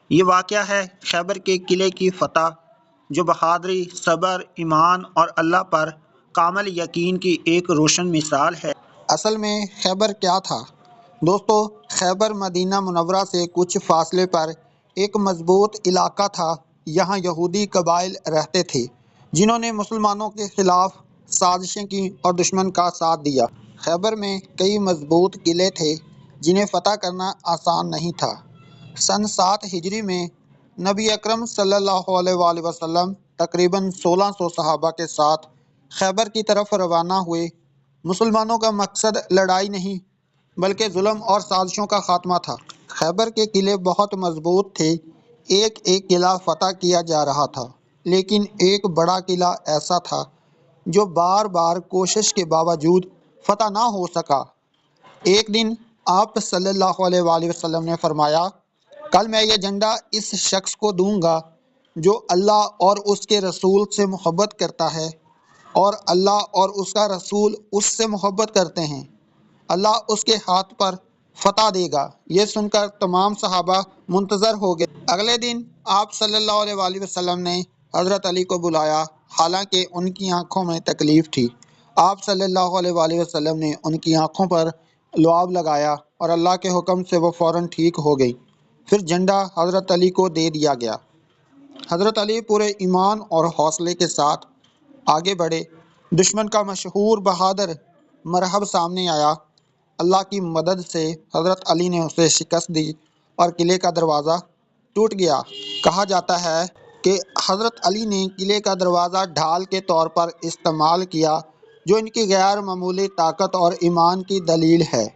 یہ واقعہ ہے خیبر کے قلعے کی فتح، جو بہادری، صبر، ایمان اور اللہ پر کامل یقین کی ایک روشن مثال ہے۔ اصل میں خیبر کیا تھا؟ دوستو، خیبر مدینہ منورہ سے کچھ فاصلے پر ایک مضبوط علاقہ تھا۔ یہاں یہودی قبائل رہتے تھے جنہوں نے مسلمانوں کے خلاف سازشیں کی اور دشمن کا ساتھ دیا۔ خیبر میں کئی مضبوط قلعے تھے جنہیں فتح کرنا آسان نہیں تھا۔ سن 7 ہجری میں نبی اکرم صلی اللہ علیہ وآلہ وسلم تقریباً 1600 صحابہ کے ساتھ خیبر کی طرف روانہ ہوئے۔ مسلمانوں کا مقصد لڑائی نہیں بلکہ ظلم اور سازشوں کا خاتمہ تھا۔ خیبر کے قلعے بہت مضبوط تھے، ایک ایک قلعہ فتح کیا جا رہا تھا، لیکن ایک بڑا قلعہ ایسا تھا جو بار بار کوشش کے باوجود فتح نہ ہو سکا۔ ایک دن آپ صلی اللہ علیہ وآلہ وسلم نے فرمایا، کل میں یہ جھنڈا اس شخص کو دوں گا جو اللہ اور اس کے رسول سے محبت کرتا ہے، اور اللہ اور اس کا رسول اس سے محبت کرتے ہیں، اللہ اس کے ہاتھ پر فتح دے گا۔ یہ سن کر تمام صحابہ منتظر ہو گئے۔ اگلے دن آپ صلی اللہ علیہ وآلہ وسلم نے حضرت علی کو بلایا، حالانکہ ان کی آنکھوں میں تکلیف تھی۔ آپ صلی اللہ علیہ وآلہ وسلم نے ان کی آنکھوں پر لعاب لگایا اور اللہ کے حکم سے وہ فوراً ٹھیک ہو گئی۔ پھر جھنڈا حضرت علی کو دے دیا گیا۔ حضرت علی پورے ایمان اور حوصلے کے ساتھ آگے بڑھے۔ دشمن کا مشہور بہادر مرہب سامنے آیا۔ اللہ کی مدد سے حضرت علی نے اسے شکست دی اور قلعے کا دروازہ ٹوٹ گیا۔ کہا جاتا ہے کہ حضرت علی نے قلعے کا دروازہ ڈھال کے طور پر استعمال کیا، جو ان کی غیر معمولی طاقت اور ایمان کی دلیل ہے۔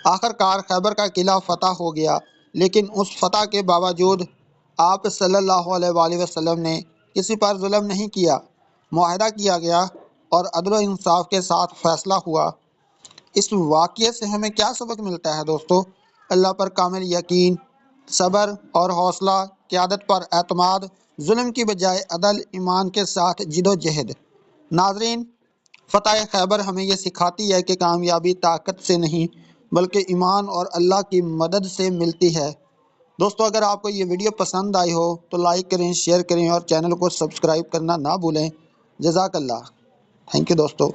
آخر کار خیبر کا قلعہ فتح ہو گیا، لیکن اس فتح کے باوجود آپ صلی اللہ علیہ وآلہ وسلم نے کسی پر ظلم نہیں کیا۔ معاہدہ کیا گیا اور عدل و انصاف کے ساتھ فیصلہ ہوا۔ اس واقعے سے ہمیں کیا سبق ملتا ہے دوستو؟ اللہ پر کامل یقین، صبر اور حوصلہ، قیادت پر اعتماد، ظلم کی بجائے عدل، ایمان کے ساتھ جد و جہد۔ ناظرین، فتح خیبر ہمیں یہ سکھاتی ہے کہ کامیابی طاقت سے نہیں بلکہ ایمان اور اللہ کی مدد سے ملتی ہے۔ دوستو، اگر آپ کو یہ ویڈیو پسند آئی ہو تو لائک کریں، شیئر کریں اور چینل کو سبسکرائب کرنا نہ بھولیں۔ جزاک اللہ۔ تھینک یو دوستو۔